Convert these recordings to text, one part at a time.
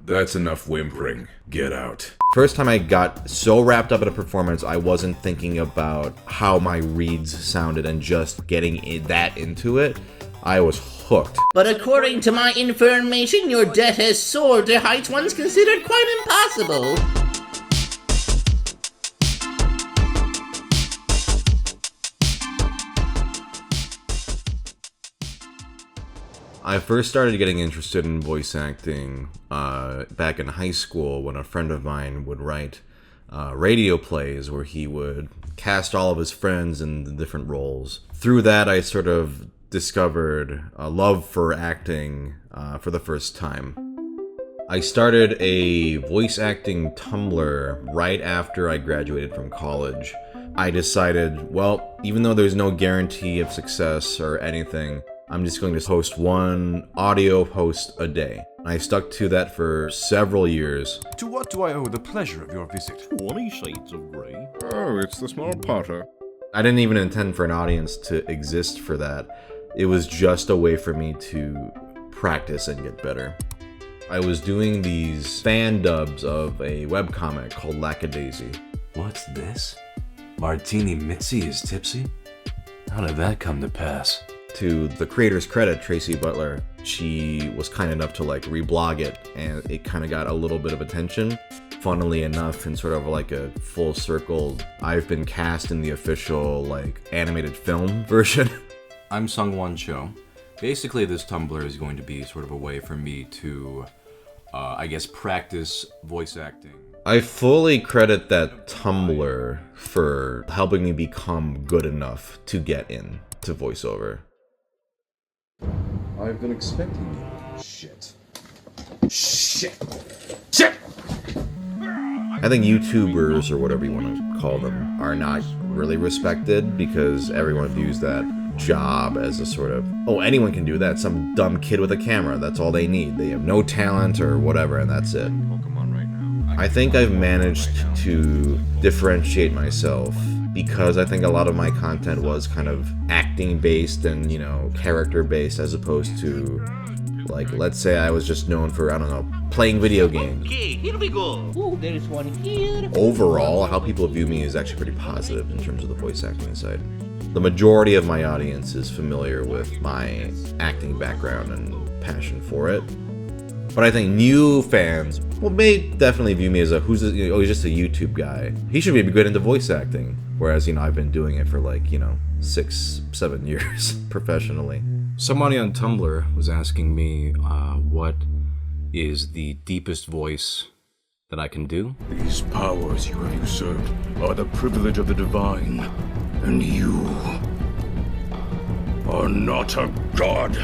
That's enough whimpering. Get out. First time I got so wrapped up in a performance, I wasn't thinking about how my reads sounded and just getting that into it. I was hooked. But according to my information, your debt has soared to heights once considered quite impossible. I first started getting interested in voice acting back in high school when a friend of mine would write radio plays where he would cast all of his friends in the different roles. Through that, I sort of discovered a love for acting for the first time. I started a voice acting Tumblr right after I graduated from college. I decided, well, even though there's no guarantee of success or anything, I'm just going to post one audio post a day. I stuck to that for several years. To what do I owe the pleasure of your visit? 20 Shades of Grey. Oh, it's the small Potter. I didn't even intend for an audience to exist for that. It was just a way for me to practice and get better. I was doing these fan dubs of a webcomic called Lackadaisy. What's this? Martini Mitzi is tipsy? How did that come to pass? To the creator's credit, Tracy Butler, she was kind enough to reblog it, and it kind of got a little bit of attention. Funnily enough, in sort of like a full circle, I've been cast in the official animated film version. I'm SungWon Cho. Basically, this Tumblr is going to be sort of a way for me to, practice voice acting. I fully credit that Tumblr for helping me become good enough to get into voiceover. I've been expecting you. Shit. I think YouTubers, or whatever you want to call them, are not really respected because everyone views that job as a sort of, oh, anyone can do that. Some dumb kid with a camera, that's all they need. They have no talent or whatever, and that's it. I think I've managed to differentiate myself because I think a lot of my content was kind of acting based and, character based, as opposed to, let's say I was just known for, playing video games. Okay, here we go. Ooh, there's one here. Overall, how people view me is actually pretty positive in terms of the voice acting side. The majority of my audience is familiar with my acting background and passion for it. But I think new fans, may definitely view me as he's just a YouTube guy. He should be good into voice acting. Whereas, I've been doing it for 6-7 years professionally. Somebody on Tumblr was asking me what is the deepest voice that I can do. These powers you have usurped are the privilege of the divine, and you are not a god.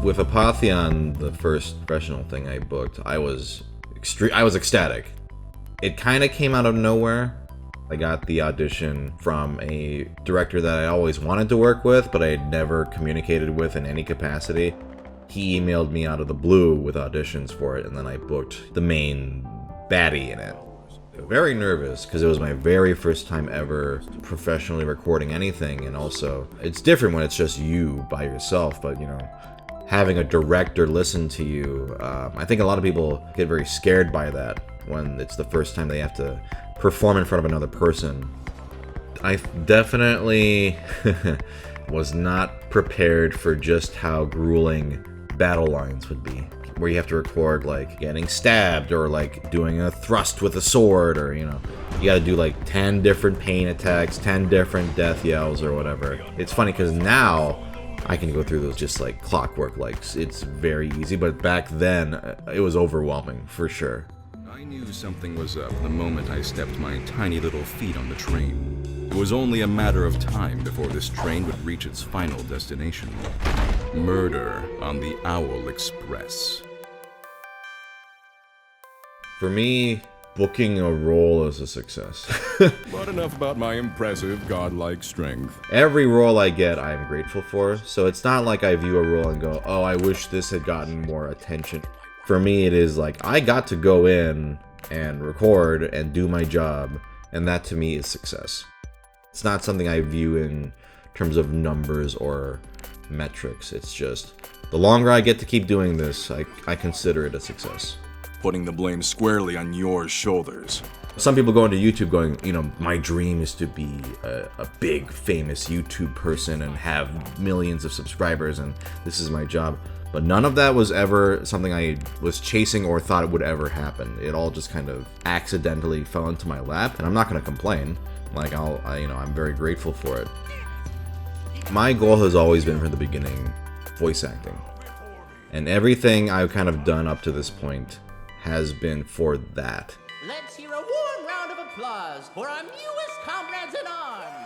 With Apotheon, the first professional thing I booked, I was ecstatic. It kind of came out of nowhere. I got the audition from a director that I always wanted to work with, but I had never communicated with in any capacity. He emailed me out of the blue with auditions for it, and then I booked the main baddie in it. Very nervous, because it was my very first time ever professionally recording anything, and also, it's different when it's just you by yourself, but having a director listen to you, I think a lot of people get very scared by that when it's the first time they have to perform in front of another person. I definitely was not prepared for just how grueling battle lines would be, where you have to record getting stabbed or doing a thrust with a sword, or you gotta do 10 different pain attacks, 10 different death yells or whatever. It's funny because now I can go through those just clockwork, it's very easy, but back then it was overwhelming for sure. I knew something was up the moment I stepped my tiny little feet on the train. It was only a matter of time before this train would reach its final destination. Murder on the Owl Express. For me, booking a role is a success. But enough about my impressive godlike strength. Every role I get, I'm grateful for, so it's not like I view a role and go, oh, I wish this had gotten more attention. For me, it is I got to go in and record and do my job, and that to me is success. It's not something I view in terms of numbers or metrics. It's just, The longer I get to keep doing this, I consider it a success. Putting the blame squarely on your shoulders. Some people go into YouTube going, you know, my dream is to be a big, famous YouTube person and have millions of subscribers, and this is my job. But none of that was ever something I was chasing or thought it would ever happen. It all just kind of accidentally fell into my lap, and I'm not going to complain. Like, I'm very grateful for it. My goal has always been from the beginning voice acting. And everything I've kind of done up to this point has been for that. Let's hear a warm round of applause for our newest comrades in arms.